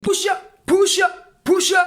Pusha, Pusha, Pusha.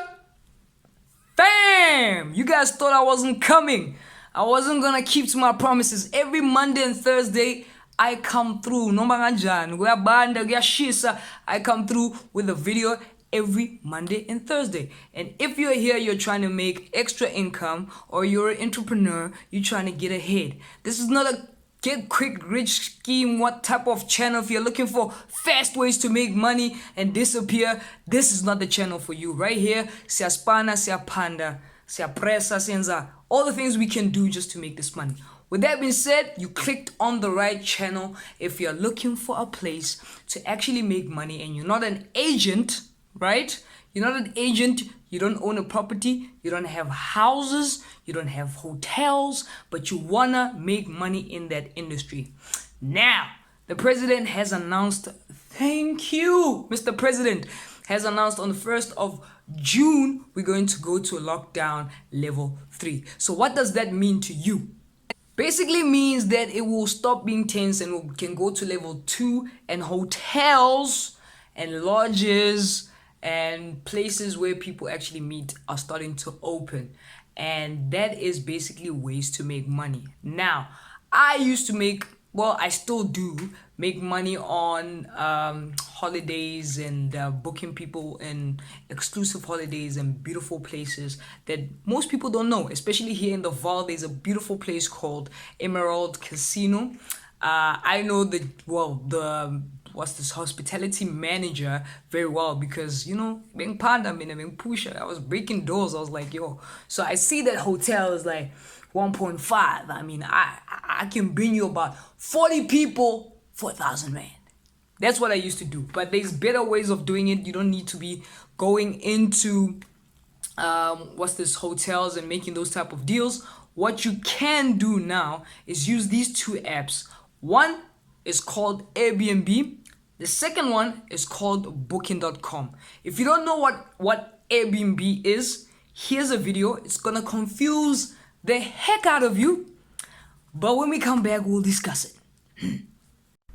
Fam! You guys thought I wasn't coming. I wasn't gonna keep to my promises. Every Monday and Thursday, I come through. Noma kanjani, kuyabanda, kuyashisa. I come through with a video every Monday and Thursday. And if you're here, you're trying to make extra income, or you're an entrepreneur, you're trying to get ahead. This is not a get quick rich scheme, what type of channel. If you're looking for fast ways to make money and disappear, this is not the channel for you. Right here, siyaspana, siyapanda, siyapresa, siyenza all the things we can do just to make this money. With that being said, you clicked on the right channel. If you're looking for a place to actually make money and you're not an agent, right? You're not an agent, you don't own a property, you don't have houses, you don't have hotels, but you wanna make money in that industry. Now, the president has announced, thank you, Mr. President, has announced on the 1st of June, we're going to go to lockdown level 3. So what does that mean to you? Basically means that it will stop being tense and we can go to level 2, and hotels and lodges and places where people actually meet are starting to open, and that is basically ways to make money. Now, I used to make, well, I still do make money on holidays and booking people in exclusive holidays and beautiful places that most people don't know. Especially here in the Val, there's a beautiful place called Emerald Casino. I know the what's this hospitality manager very well, because being Panda, being Pusha, I was breaking doors. I was like, yo, so I see that hotel is like 1.5. I mean, I can bring you about 40 people for 1,000 rand. That's what I used to do. But there's better ways of doing it. You don't need to be going into hotels and making those type of deals. What you can do now is use these two apps. One is called Airbnb. The second one is called booking.com. If you don't know what Airbnb is, here's a video. It's gonna confuse the heck out of you, but when we come back, we'll discuss it.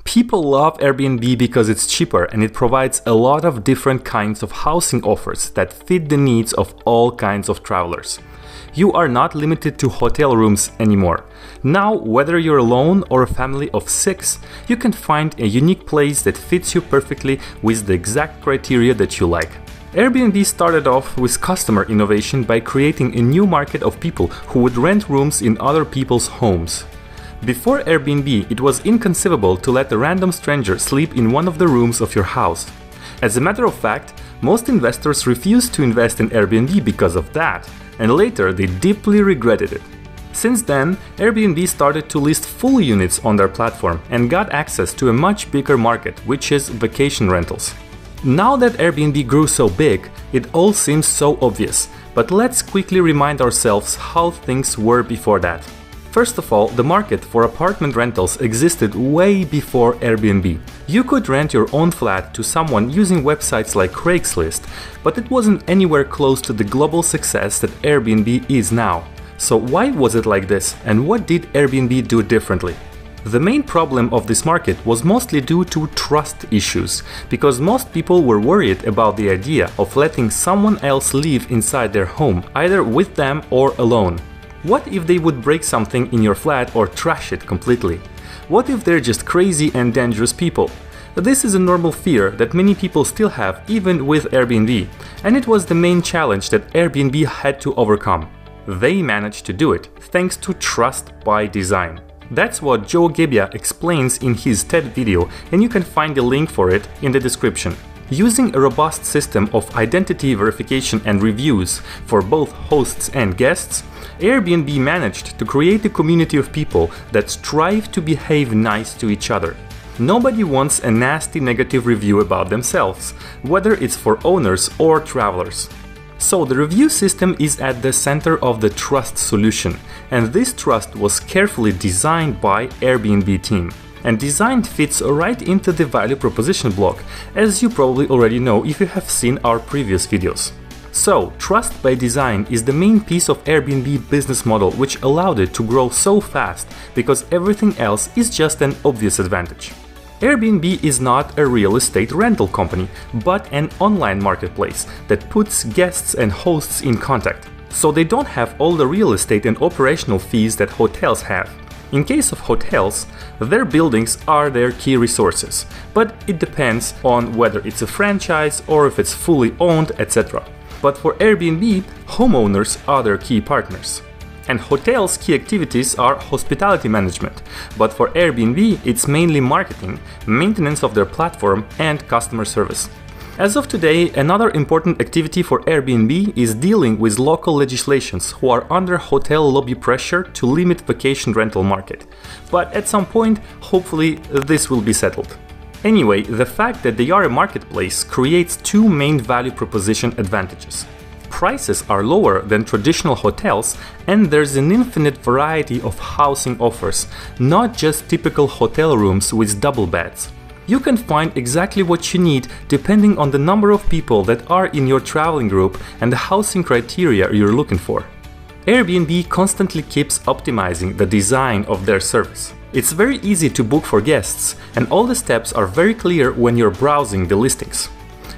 People love Airbnb because it's cheaper and it provides a lot of different kinds of housing offers that fit the needs of all kinds of travelers. You are not limited to hotel rooms anymore. Now, whether you're alone or a family of 6, you can find a unique place that fits you perfectly with the exact criteria that you like. Airbnb started off with customer innovation by creating a new market of people who would rent rooms in other people's homes. Before Airbnb, it was inconceivable to let a random stranger sleep in one of the rooms of your house. As a matter of fact, most investors refused to invest in Airbnb because of that, and later they deeply regretted it. Since then, Airbnb started to list full units on their platform and got access to a much bigger market, which is vacation rentals. Now that Airbnb grew so big, it all seems so obvious, but let's quickly remind ourselves how things were before that. First of all, the market for apartment rentals existed way before Airbnb. You could rent your own flat to someone using websites like Craigslist, but it wasn't anywhere close to the global success that Airbnb is now. So why was it like this, and what did Airbnb do differently? The main problem of this market was mostly due to trust issues, because most people were worried about the idea of letting someone else live inside their home, either with them or alone. What if they would break something in your flat or trash it completely? What if they're just crazy and dangerous people? This is a normal fear that many people still have even with Airbnb, and it was the main challenge that Airbnb had to overcome. They managed to do it thanks to trust by design. That's what Joe Gebbia explains in his TED video, and you can find a link for it in the description. Using a robust system of identity verification and reviews for both hosts and guests, Airbnb managed to create a community of people that strive to behave nice to each other. Nobody wants a nasty negative review about themselves, whether it's for owners or travelers. So the review system is at the center of the trust solution, and this trust was carefully designed by Airbnb team. And design fits right into the value proposition block, as you probably already know if you have seen our previous videos. So, trust by design is the main piece of Airbnb business model which allowed it to grow so fast, because everything else is just an obvious advantage. Airbnb is not a real estate rental company, but an online marketplace that puts guests and hosts in contact. So they don't have all the real estate and operational fees that hotels have. In case of hotels, their buildings are their key resources, but it depends on whether it's a franchise or if it's fully owned, etc. But for Airbnb, homeowners are their key partners. And hotels' key activities are hospitality management, but for Airbnb it's mainly marketing, maintenance of their platform, and customer service. As of today, another important activity for Airbnb is dealing with local legislations who are under hotel lobby pressure to limit vacation rental market. But at some point, hopefully, this will be settled. Anyway, the fact that they are a marketplace creates two main value proposition advantages. Prices are lower than traditional hotels, and there's an infinite variety of housing offers, not just typical hotel rooms with double beds. You can find exactly what you need depending on the number of people that are in your traveling group and the housing criteria you're looking for. Airbnb constantly keeps optimizing the design of their service. It's very easy to book for guests, and all the steps are very clear when you're browsing the listings.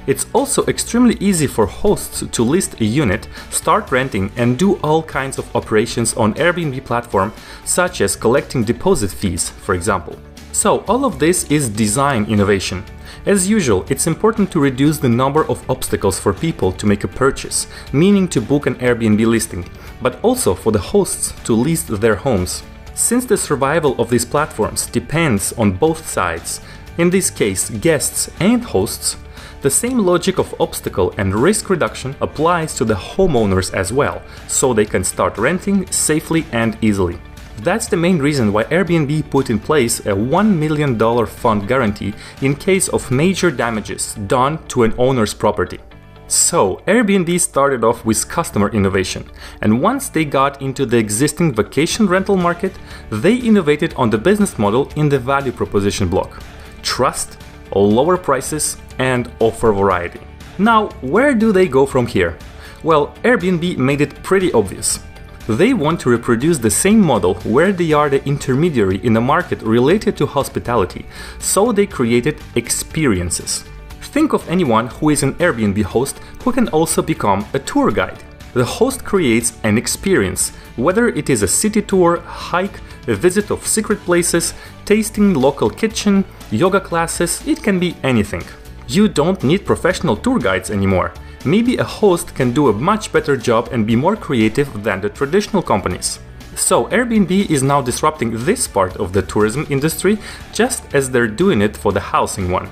It's also extremely easy for hosts to list a unit, start renting, and do all kinds of operations on Airbnb platform, such as collecting deposit fees, for example. So all of this is design innovation. As usual, it's important to reduce the number of obstacles for people to make a purchase, meaning to book an Airbnb listing, but also for the hosts to list their homes. Since the survival of these platforms depends on both sides, in this case guests and hosts, the same logic of obstacle and risk reduction applies to the homeowners as well, so they can start renting safely and easily. That's the main reason why Airbnb put in place a $1 million fund guarantee in case of major damages done to an owner's property. So, Airbnb started off with customer innovation, and once they got into the existing vacation rental market, they innovated on the business model in the value proposition block. Trust, lower prices, and offer variety. Now, where do they go from here? Well, Airbnb made it pretty obvious. They want to reproduce the same model where they are the intermediary in a market related to hospitality, so they created experiences. Think of anyone who is an Airbnb host who can also become a tour guide. The host creates an experience, whether it is a city tour, hike, a visit of secret places, tasting local kitchen, yoga classes, it can be anything. You don't need professional tour guides anymore. Maybe a host can do a much better job and be more creative than the traditional companies. So Airbnb is now disrupting this part of the tourism industry just as they're doing it for the housing one.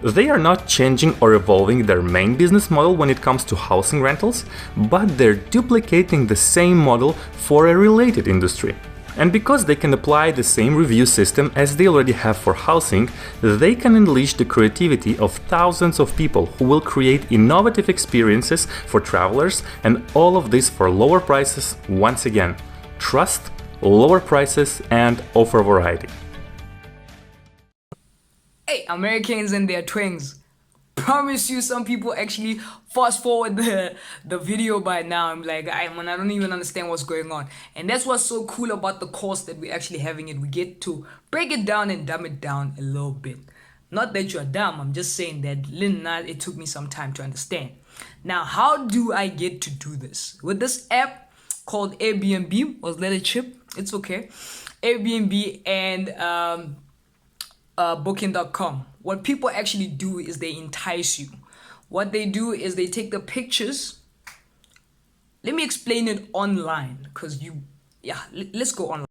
They are not changing or evolving their main business model when it comes to housing rentals, but they're duplicating the same model for a related industry. And because they can apply the same review system as they already have for housing, they can unleash the creativity of thousands of people who will create innovative experiences for travelers, and all of this for lower prices once again. Trust, lower prices, and offer variety. Hey, Americans and their twins. Promise you, some people actually fast forward the video by now. I'm like, I don't even understand what's going on. And that's what's so cool about the course that we're actually having it. We get to break it down and dumb it down a little bit. Not that you're dumb, I'm just saying that it took me some time to understand. Now, how do I get to do this? With this app called Airbnb, was let it chip? It's okay. Airbnb and Booking.com. What people actually do is they entice you. What they do is they take the pictures. Let me explain it online because let's go online.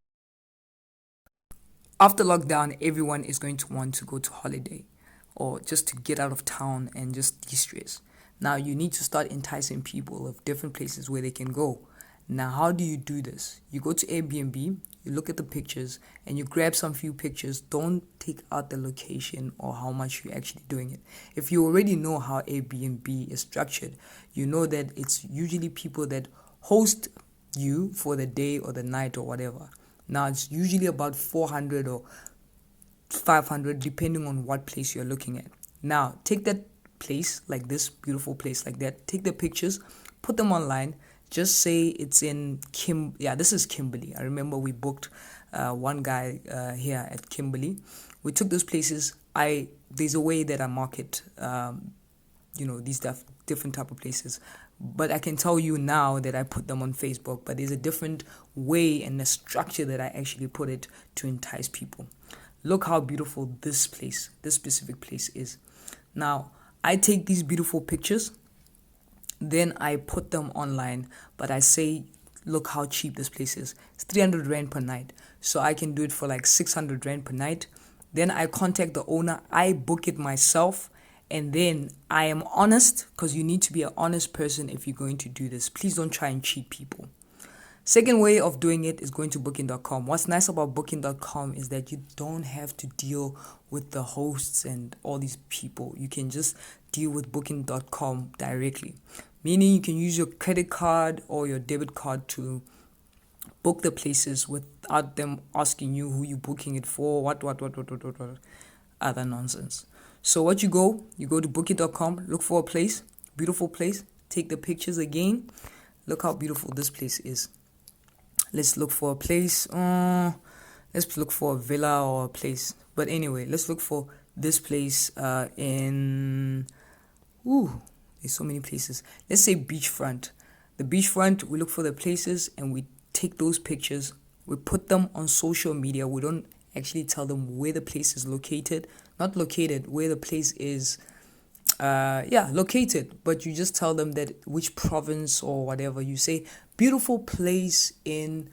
After lockdown, everyone is going to want to go to holiday or just to get out of town and just de-stress. Now you need to start enticing people of different places where they can go. Now, how do you do this? You go to Airbnb, you look at the pictures, and you grab some few pictures. Don't take out the location or how much you're actually doing it. If you already know how Airbnb is structured, you know that it's usually people that host you for the day or the night or whatever. Now, it's usually about 400 or 500 depending on what place you're looking at. Now, take that place, like this beautiful place like that, take the pictures, put them online. Just say it's in this is Kimberly. I remember we booked one guy here at Kimberly. We took those places there's a way that I market these different type of places, but I can tell you now that I put them on Facebook, but there's a different way and a structure that I actually put it to entice people. Look how beautiful this specific place is. Now I take these beautiful pictures, then I put them online, but I say, look how cheap this place is. It's 300 Rand per night. So I can do it for like 600 Rand per night. Then I contact the owner, I book it myself, and then I am honest, because you need to be an honest person if you're going to do this. Please don't try and cheat people. Second way of doing it is going to booking.com. What's nice about booking.com is that you don't have to deal with the hosts and all these people. You can just deal with booking.com directly. Meaning you can use your credit card or your debit card to book the places without them asking you who you're booking it for, what, other nonsense. So what you go to booking.com, look for a place, beautiful place, take the pictures again. Look how beautiful this place is. Let's look for a place. Let's look for a villa or a place. But anyway, let's look for this place there's so many places. Let's say beachfront. The beachfront, we look for the places and we take those pictures. We put them on social media. We don't actually tell them where the place is located. Not located, where the place is located, but you just tell them that which province or whatever. You say beautiful place in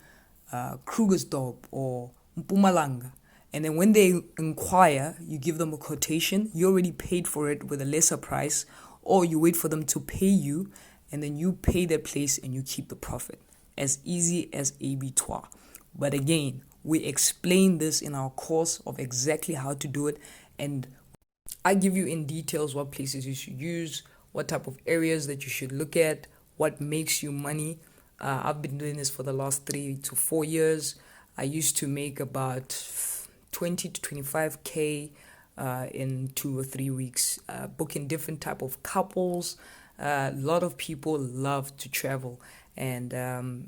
Krugersdorp or Mpumalanga, and then when they inquire, you give them a quotation. You already paid for it with a lesser price, or you wait for them to pay you, and then you pay their place and you keep the profit. As easy as abattoir. But again, we explain this in our course of exactly how to do it, and I give you in details what places you should use, what type of areas that you should look at, what makes you money. I've been doing this for the last 3 to 4 years. I used to make about 20 to 25K in 2 or 3 weeks, booking different type of couples. A lot of people love to travel. And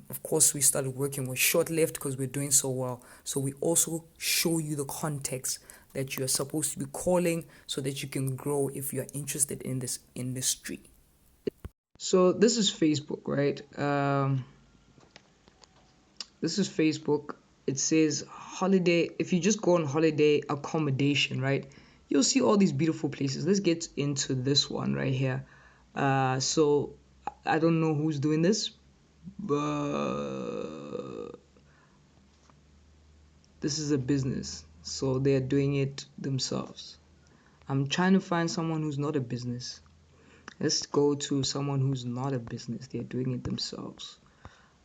of course, we started working with short lift because we're doing so well. So we also show you the context that you're supposed to be calling so that you can grow if you're interested in this industry. So this is Facebook, right? This is Facebook. It says holiday. If you just go on holiday accommodation, right, you'll see all these beautiful places. Let's get into this one right here. So I don't know who's doing this, but this is a business, so they're doing it themselves. I'm trying to find someone who's not a business. Let's go to someone who's not a business. They're doing it themselves.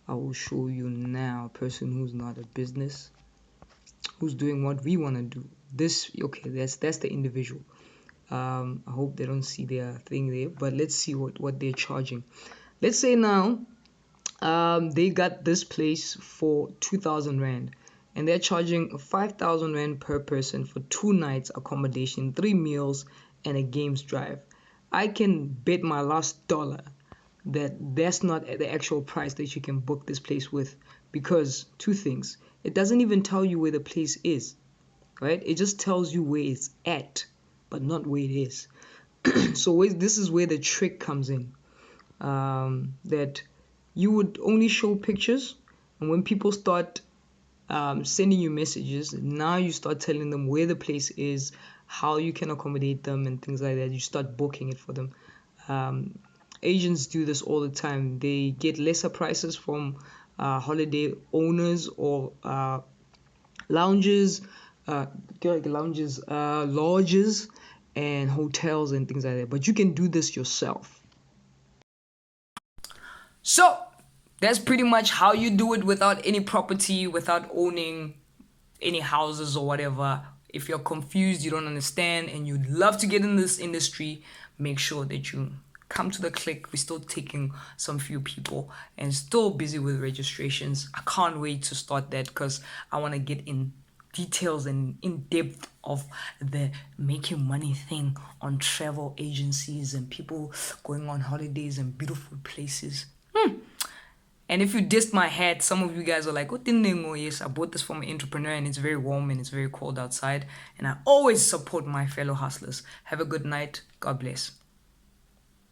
I will show you now a person who's not a business, who's doing what we want to do. That's the individual. I hope they don't see their thing there, but let's see what they're charging. Let's say now they got this place for 2,000 Rand, and they're charging 5,000 Rand per person for 2 nights accommodation, 3 meals, and a games drive. I can bet my last dollar that that's not the actual price that you can book this place with, because 2 things. It doesn't even tell you where the place is, right? It just tells you where it's at, but not where it is. So this is where the trick comes in, that you would only show pictures, and when people start sending you messages, now you start telling them where the place is, how you can accommodate them, and things like that. You start booking it for them. Agents do this all the time. They get lesser prices from holiday owners or lodges, and hotels and things like that. But you can do this yourself. So that's pretty much how you do it without any property, without owning any houses or whatever. If you're confused, you don't understand, and you'd love to get in this industry, make sure that you come to the click. We're still taking some few people and still busy with registrations. I can't wait to start that because I want to get in details and in depth of the making money thing on travel agencies and people going on holidays and beautiful places. And if you dissed my hat, some of you guys are like, "Oh, yes, I bought this from an entrepreneur and it's very warm and it's very cold outside." And I always support my fellow hustlers. Have a good night. God bless.